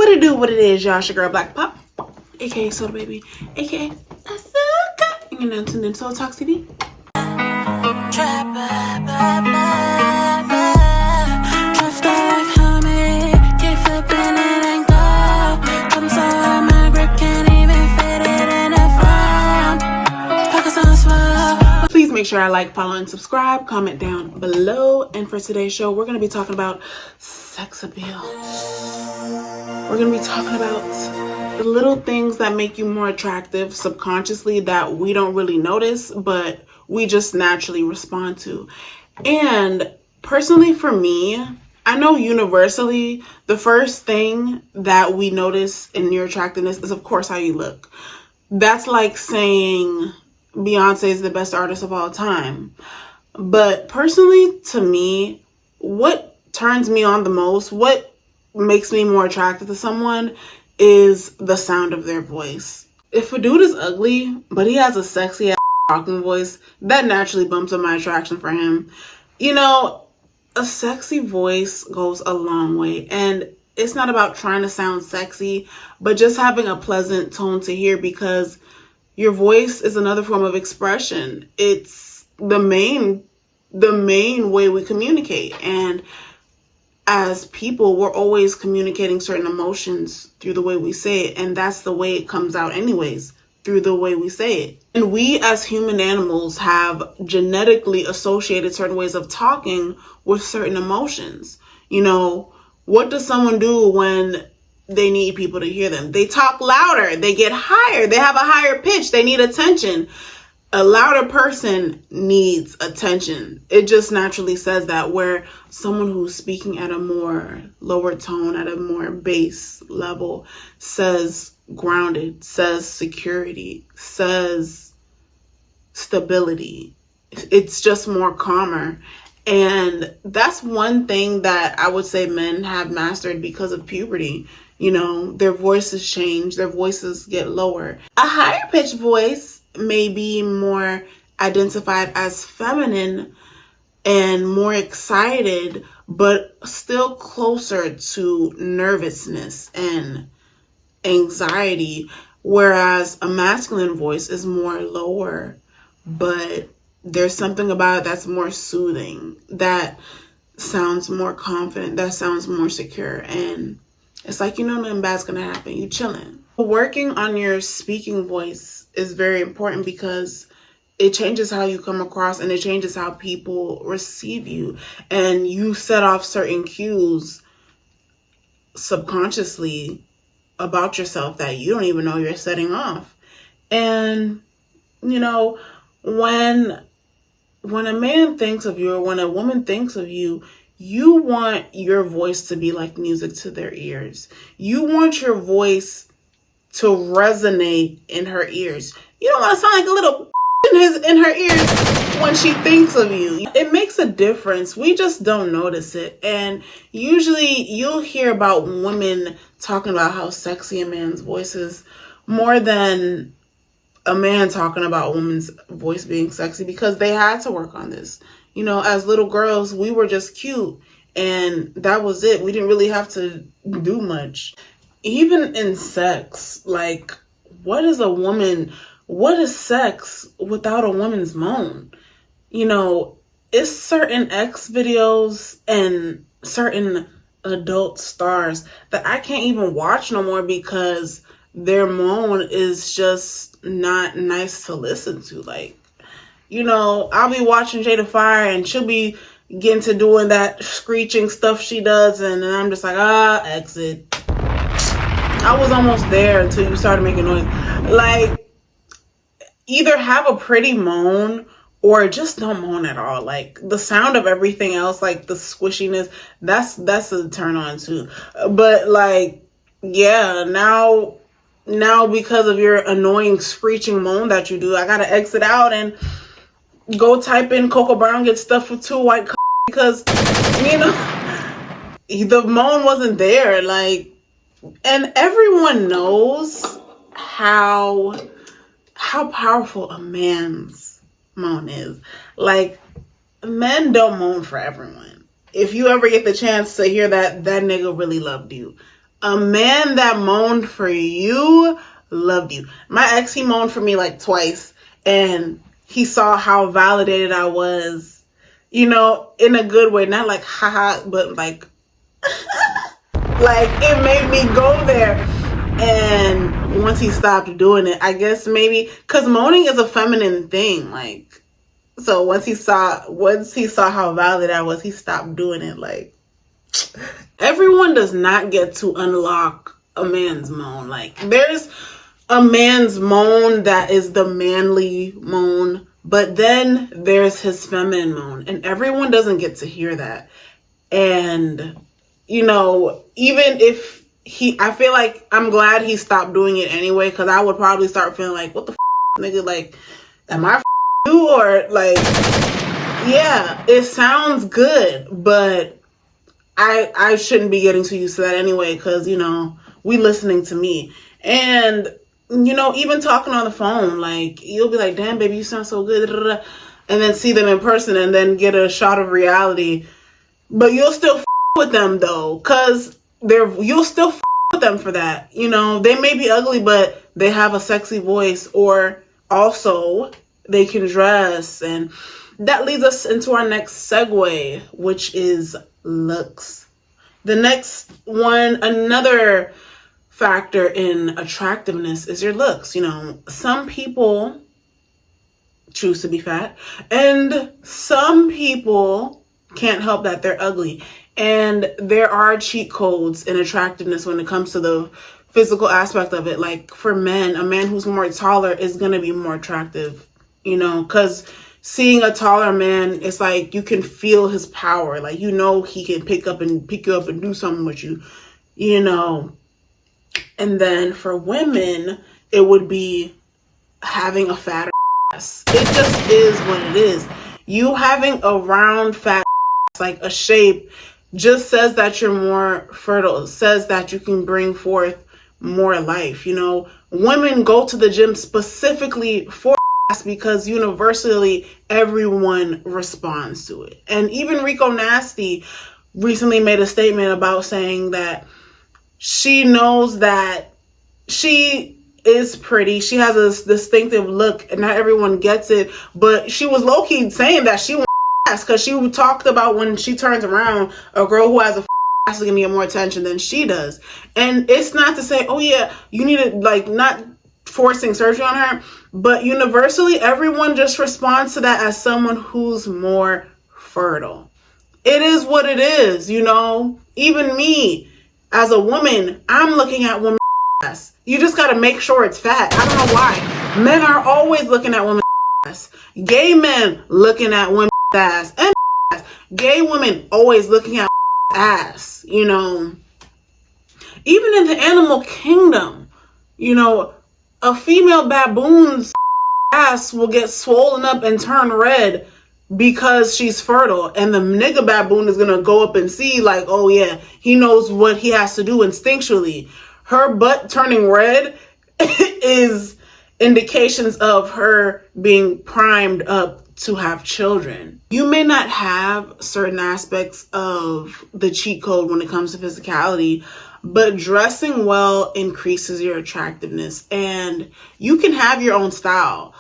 What it do, what it is, y'all. It's your girl Black Pop, aka Soda Baby, aka Asuka. And you're now tuned in Soul Talk TV. Please make sure I like, follow, and subscribe. Comment down below. And for today's show, we're going to be talking about sex appeal. We're going to be talking about the little things that make you more attractive subconsciously that we don't really notice, but we just naturally respond to. And personally for me, I know universally, the first thing that we notice in your attractiveness is, of course, how you look. That's like saying Beyonce is the best artist of all time. But personally, to me, what turns me on the most, what makes me more attracted to someone is the sound of their voice. If a dude is ugly, but he has a sexy ass talking voice, that naturally bumps up my attraction for him. You know, a sexy voice goes a long way. And it's not about trying to sound sexy, but just having a pleasant tone to hear, because your voice is another form of expression. It's the main way we communicate. And as people, we're always communicating certain emotions through the way we say it. And that's the way it comes out anyways, through the way we say it. And we as human animals have genetically associated certain ways of talking with certain emotions. You know, what does someone do when they need people to hear them? They talk louder, they get higher, they have a higher pitch, they need attention. A louder person needs attention. It just naturally says that, where someone who's speaking at a more lower tone, at a more bass level, says grounded, says security, says stability. It's just more calmer. And that's one thing that I would say men have mastered because of puberty. You know, their voices change, their voices get lower. A higher pitched voice may be more identified as feminine and more excited, but still closer to nervousness and anxiety, whereas a masculine voice is more lower, but there's something about it that's more soothing, that sounds more confident, that sounds more secure. And it's like, you know, nothing bad's gonna happen. You chilling. Working on your speaking voice is very important, because it changes how you come across and it changes how people receive you. And you set off certain cues subconsciously about yourself that you don't even know you're setting off. And, you know, when a man thinks of you, or when a woman thinks of you, you want your voice to be like music to their ears. You want your voice to resonate in her ears. You don't want to sound like a little in her ears when she thinks of you. It makes a difference. We just don't notice it. And usually you'll hear about women talking about how sexy a man's voice is more than a man talking about a woman's voice being sexy, because they had to work on this. You know, as little girls, we were just cute, and that was it. We didn't really have to do much. Even in sex, like, what is sex without a woman's moan? You know, it's certain X videos and certain adult stars that I can't even watch no more, because their moan is just not nice to listen to. Like, you know, I'll be watching Jada Fire and she'll be getting to doing that screeching stuff she does, and then I'm just like, exit. I was almost there until you started making noise. Like, either have a pretty moan or just don't moan at all. Like, the sound of everything else, like the squishiness, that's a turn on too. But like, yeah, now because of your annoying screeching moan that you do, I gotta exit out and go type in Coco Brown gets stuffed with two white because, you know, the moan wasn't there. Like, and everyone knows how powerful a man's moan is. Like, men don't moan for everyone. If you ever get the chance to hear that nigga really loved you. A man that moaned for you loved you. My ex, he moaned for me like twice, and he saw how validated I was, in a good way, not like haha, but like like it made me go there. And once he stopped doing it, I guess maybe because moaning is a feminine thing, like, so once he saw how valid I was, he stopped doing it. Like, everyone does not get to unlock a man's moan. Like, there's a man's moan that is the manly moan, but then there's his feminine moan, and everyone doesn't get to hear that. And even if I feel like I'm glad he stopped doing it anyway, because I would probably start feeling like, what the nigga, like, am I you? Or like, yeah, it sounds good, but I shouldn't be getting too used to that anyway, because we listening to me. And even talking on the phone, like, you'll be like, damn baby, you sound so good, and then see them in person and then get a shot of reality, but you'll still with them though, because you'll still with them for that. They may be ugly, but they have a sexy voice, or also they can dress. And that leads us into our next segue, which is looks. The next one, another factor in attractiveness, is your looks. Some people choose to be fat, and some people can't help that they're ugly. And there are cheat codes in attractiveness when it comes to the physical aspect of it. Like, for men, a man who's more taller is going to be more attractive, because seeing a taller man, it's like you can feel his power. Like, he can pick you up and do something with you, And then for women, it would be having a fatter ass. It just is what it is. You having a round, fat ass, like a shape, just says that you're more fertile. It says that you can bring forth more life. Women go to the gym specifically for ass because universally everyone responds to it. And even Rico Nasty recently made a statement about saying that she knows that she is pretty. She has a distinctive look, and not everyone gets it. But she was low-key saying that she wants ass, because she talked about when she turns around, a girl who has a ass is going to get more attention than she does. And it's not to say, oh yeah, you need to, like, not forcing surgery on her, but universally everyone just responds to that as someone who's more fertile. It is what it is, Even me, as a woman, I'm looking at women's ass. You just got to make sure it's fat. I don't know why. Men are always looking at women's ass. Gay men looking at women's ass. And ass. Gay women always looking at ass, Even in the animal kingdom, a female baboon's ass will get swollen up and turn red because she's fertile, and the nigga baboon is gonna go up and see, like, oh yeah, he knows what he has to do instinctually. Her butt turning red is indications of her being primed up to have children. You may not have certain aspects of the cheat code when it comes to physicality, but dressing well increases your attractiveness, and you can have your own style.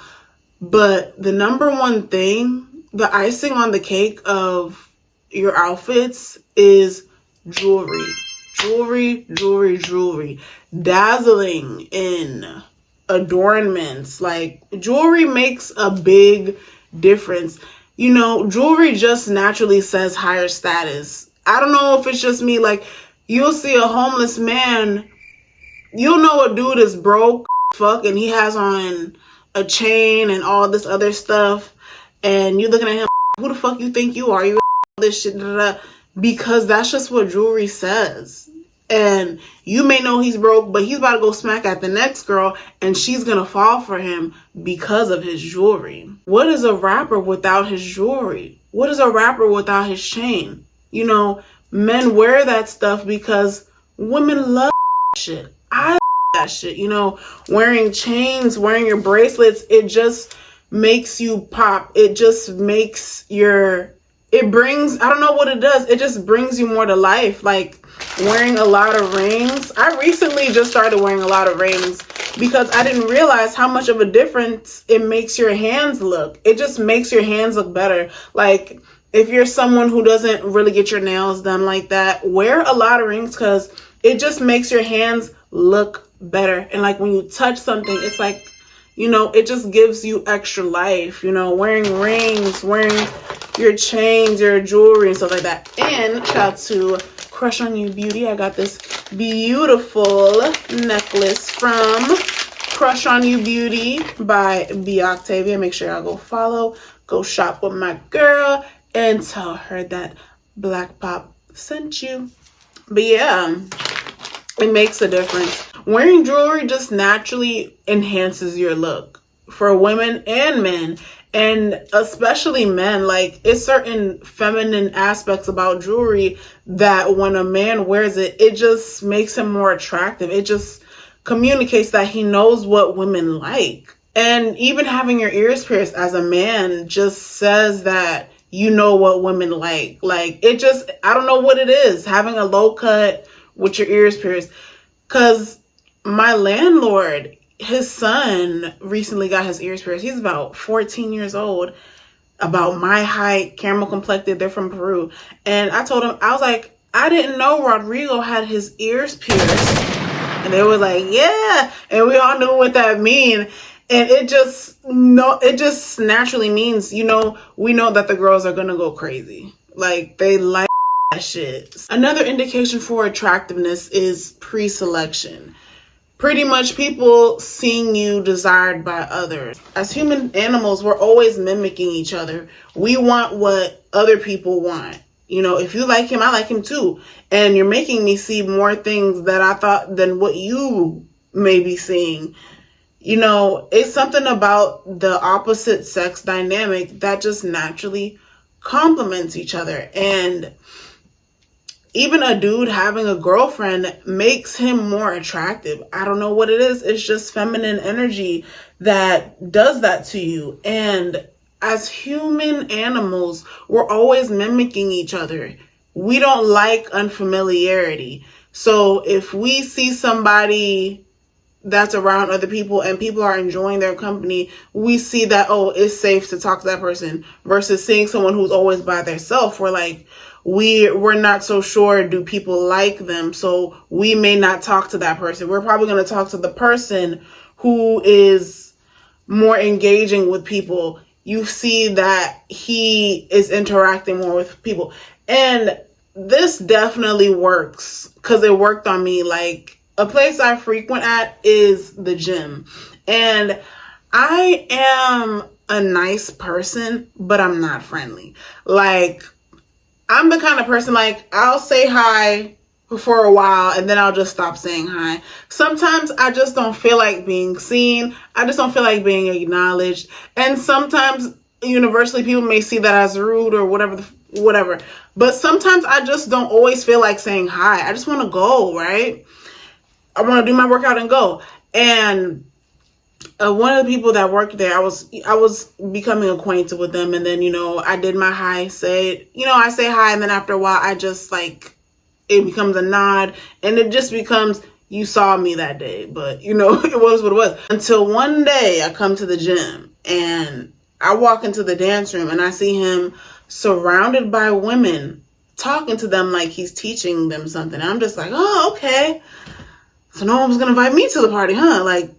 But the number one thing, the icing on the cake of your outfits, is jewelry. Jewelry. Dazzling in adornments. Like, jewelry makes a big difference. Jewelry just naturally says higher status. I don't know if it's just me. Like, you'll see a homeless man, you'll know a dude is broke, and he has on a chain and all this other stuff, and you're looking at him, who the fuck you think you are? You this shit, because that's just what jewelry says. And you may know he's broke, but he's about to go smack at the next girl, and she's gonna fall for him because of his jewelry. What is a rapper without his jewelry? What is a rapper without his chain? Men wear that stuff because women love that shit. I love that shit. Wearing chains, wearing your bracelets, it just makes you pop. It just makes it brings, I don't know what it does. It just brings you more to life. Like, wearing a lot of rings. I recently just started wearing a lot of rings because I didn't realize how much of a difference it makes your hands look. It just makes your hands look better. Like, if you're someone who doesn't really get your nails done like that, wear a lot of rings because it just makes your hands look better. And like when you touch something, it's like, you know, it just gives you extra life. You know, wearing rings, wearing your chains, your jewelry and stuff like that. And shout out to Crush on You Beauty. I got this beautiful necklace from Crush on You Beauty by B Octavia. Make sure y'all go follow, go shop with my girl, and tell her that Black Pop sent you. But yeah, it makes a difference. Wearing jewelry just naturally enhances your look for women and men. And especially men, like, it's certain feminine aspects about jewelry that when a man wears it, it just makes him more attractive. It just communicates that he knows what women like. And even having your ears pierced as a man just says that you know what women like. Like, it just, I don't know what it is, having a low cut with your ears pierced. Because my landlord, his son recently got his ears pierced. He's about 14 years old, about my height, caramel complected. They're from Peru. And I told him, I was like, I didn't know Rodrigo had his ears pierced. And they was like, yeah. And we all knew what that mean. And it just naturally means, you know, we know that the girls are going to go crazy. Like, they like that shit. Another indication for attractiveness is pre-selection. Pretty much people seeing you desired by others. As human animals, we're always mimicking each other. We want what other people want. You know, if you like him, I like him too. And you're making me see more things that I thought than what you may be seeing. You know, it's something about the opposite sex dynamic that just naturally complements each other. And even a dude having a girlfriend makes him more attractive. I don't know what it is. It's just feminine energy that does that to you. And as human animals, we're always mimicking each other. We don't like unfamiliarity. So if we see somebody that's around other people and people are enjoying their company, we see that, oh, it's safe to talk to that person, versus seeing someone who's always by themselves. We're like, we're not so sure, do people like them? So we may not talk to that person. We're probably going to talk to the person who is more engaging with people. You see that he is interacting more with people. And this definitely works because it worked on me. Like, a place I frequent at is the gym. And I am a nice person, but I'm not friendly. Like, I'm the kind of person, like, I'll say hi for a while and then I'll just stop saying hi. Sometimes I just don't feel like being seen. I just don't feel like being acknowledged. And sometimes universally people may see that as rude or whatever. But sometimes I just don't always feel like saying hi. I just want to go, right? I want to do my workout and go. And one of the people that worked there, I was becoming acquainted with them, and then, you know, I did my hi, I say hi, and then after a while, I just, like, it becomes a nod, and it just becomes, you saw me that day, but, you know, it was what it was. Until one day, I come to the gym, and I walk into the dance room, and I see him surrounded by women, talking to them like he's teaching them something. I'm just like, oh, okay. So no one was gonna invite me to the party, huh? Like,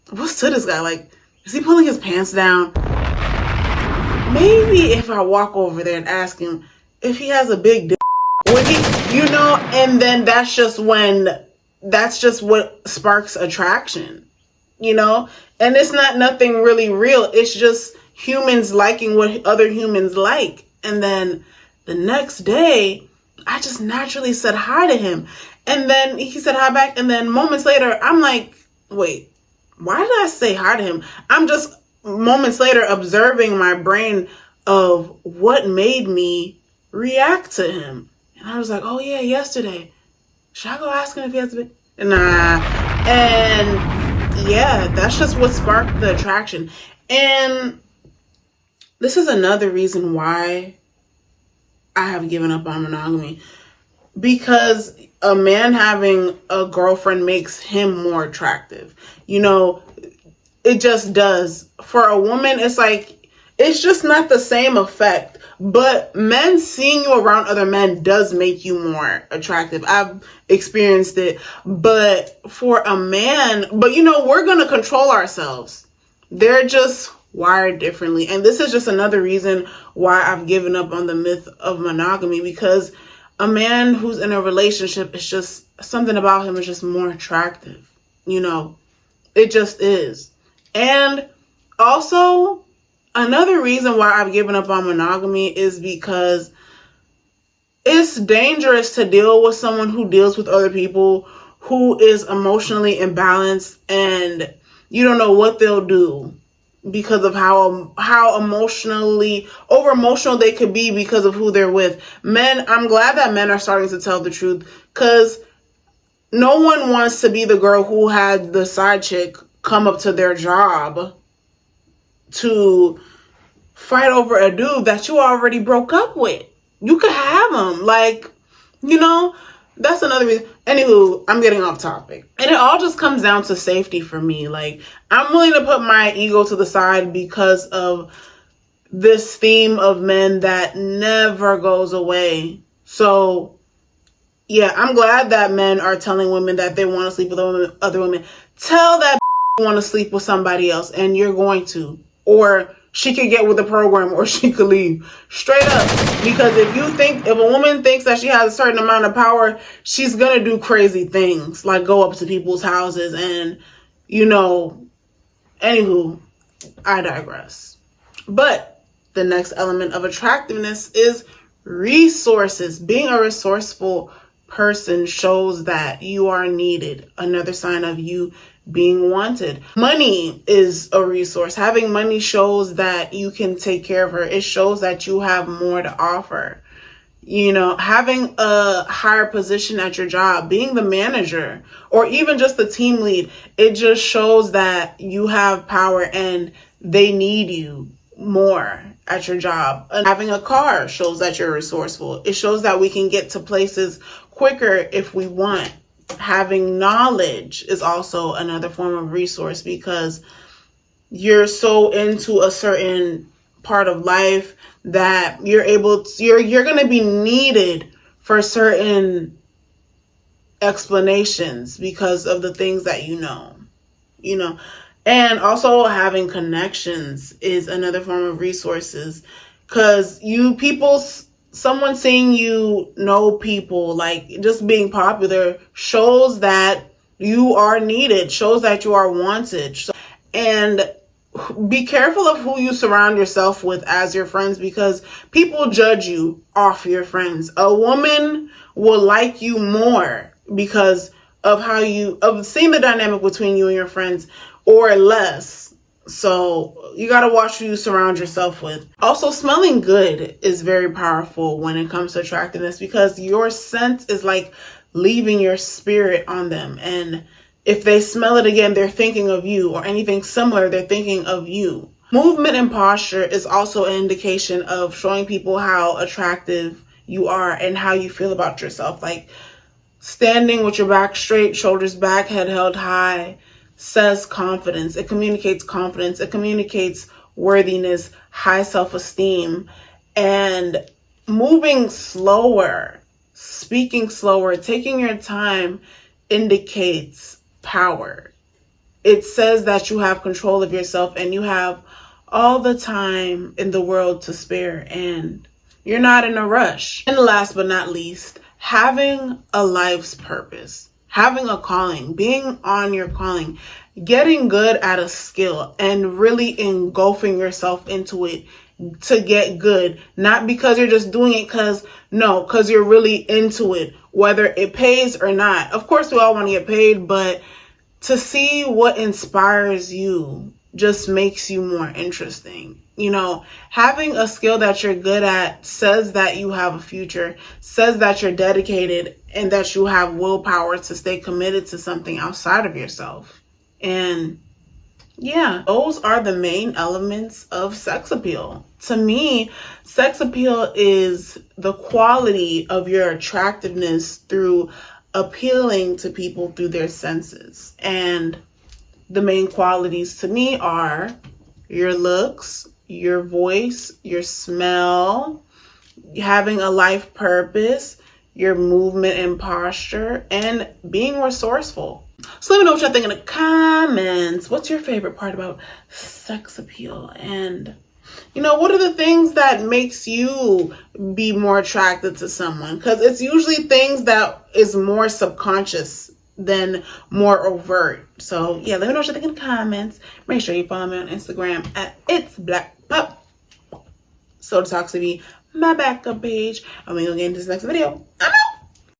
what's to this guy? Like, is he pulling his pants down? Maybe if I walk over there and ask him if he has a big dick, would he, you know, and then that's just what sparks attraction, you know? And it's not nothing really real. It's just humans liking what other humans like. And then the next day, I just naturally said hi to him. And then he said hi back. And then moments later, I'm like, wait, why did I say hi to him? I'm just moments later observing my brain of what made me react to him. And I was like, oh yeah, yesterday. Should I go ask him if he has a big... Nah. And yeah, that's just what sparked the attraction. And this is another reason why I have given up on monogamy. Because a man having a girlfriend makes him more attractive. You know, it just does. For a woman, it's like, it's just not the same effect. But men seeing you around other men does make you more attractive. I've experienced it. But for a man, but you know, we're going to control ourselves. They're just wired differently. And this is just another reason why I've given up on the myth of monogamy, because a man who's in a relationship, is just something about him is just more attractive. You know, it just is. And also, another reason why I've given up on monogamy is because it's dangerous to deal with someone who deals with other people, who is emotionally imbalanced, and you don't know what they'll do because of how emotionally over emotional they could be because of who they're with. Men, I'm glad that men are starting to tell the truth, because no one wants to be the girl who had the side chick come up to their job to fight over a dude that you already broke up with. You could have him. Like, you know, that's another reason. Anywho, I'm getting off topic. And it all just comes down to safety for me. Like, I'm willing to put my ego to the side because of this theme of men that never goes away. So, yeah, I'm glad that men are telling women that they want to sleep with other women. Tell that you want to sleep with somebody else, and you're going to. Or she could get with the program, or she could leave. Straight up. Because if a woman thinks that she has a certain amount of power, she's going to do crazy things. Like go up to people's houses and, you know, anywho, I digress. But the next element of attractiveness is resources. Being a resourceful person shows that you are needed. Another sign of you being wanted. Money is a resource. Having money shows that you can take care of her. It shows that you have more to offer. You know, having a higher position at your job, being the manager, or even just the team lead, it just shows that you have power and they need you more at your job. And having a car shows that you're resourceful. It shows that we can get to places quicker if we want. Having knowledge is also another form of resource, because you're so into a certain part of life that you're going to be needed for certain explanations because of the things that you know. And also having connections is another form of resources, because someone seeing you know people, like just being popular, shows that you are needed, shows that you are wanted. And be careful of who you surround yourself with as your friends, because people judge you off your friends. A woman will like you more because of seeing the dynamic between you and your friends, or less. So you got to watch who you surround yourself with. Also, smelling good is very powerful when it comes to attractiveness, because your scent is like leaving your spirit on them. And if they smell it again, they're thinking of you, or anything similar, they're thinking of you. Movement and posture is also an indication of showing people how attractive you are and how you feel about yourself. Like standing with your back straight, shoulders back, head held high, says confidence. It communicates confidence. It communicates worthiness, high self-esteem. And moving slower, speaking slower, taking your time indicates power. It says that you have control of yourself and you have all the time in the world to spare, and you're not in a rush. And last but not least, having a life's purpose. Having a calling, being on your calling, getting good at a skill and really engulfing yourself into it to get good. Not because you're just doing it because you're really into it, whether it pays or not. Of course, we all want to get paid, but to see what inspires you just makes you more interesting. Having a skill that you're good at says that you have a future, says that you're dedicated, and that you have willpower to stay committed to something outside of yourself. And yeah, those are the main elements of sex appeal. To me, sex appeal is the quality of your attractiveness through appealing to people through their senses. And the main qualities to me are your looks, your voice, your smell, having a life purpose, your movement and posture, and being resourceful. So let me know what y'all think in the comments. What's your favorite part about sex appeal? And what are the things that makes you be more attracted to someone? Because it's usually things that is more subconscious than more overt. So yeah, let me know what you think in the comments. Make sure you follow me on Instagram at It's Black Pup. So to talk to me, my backup page. I'm gonna get into this next video. I'm out.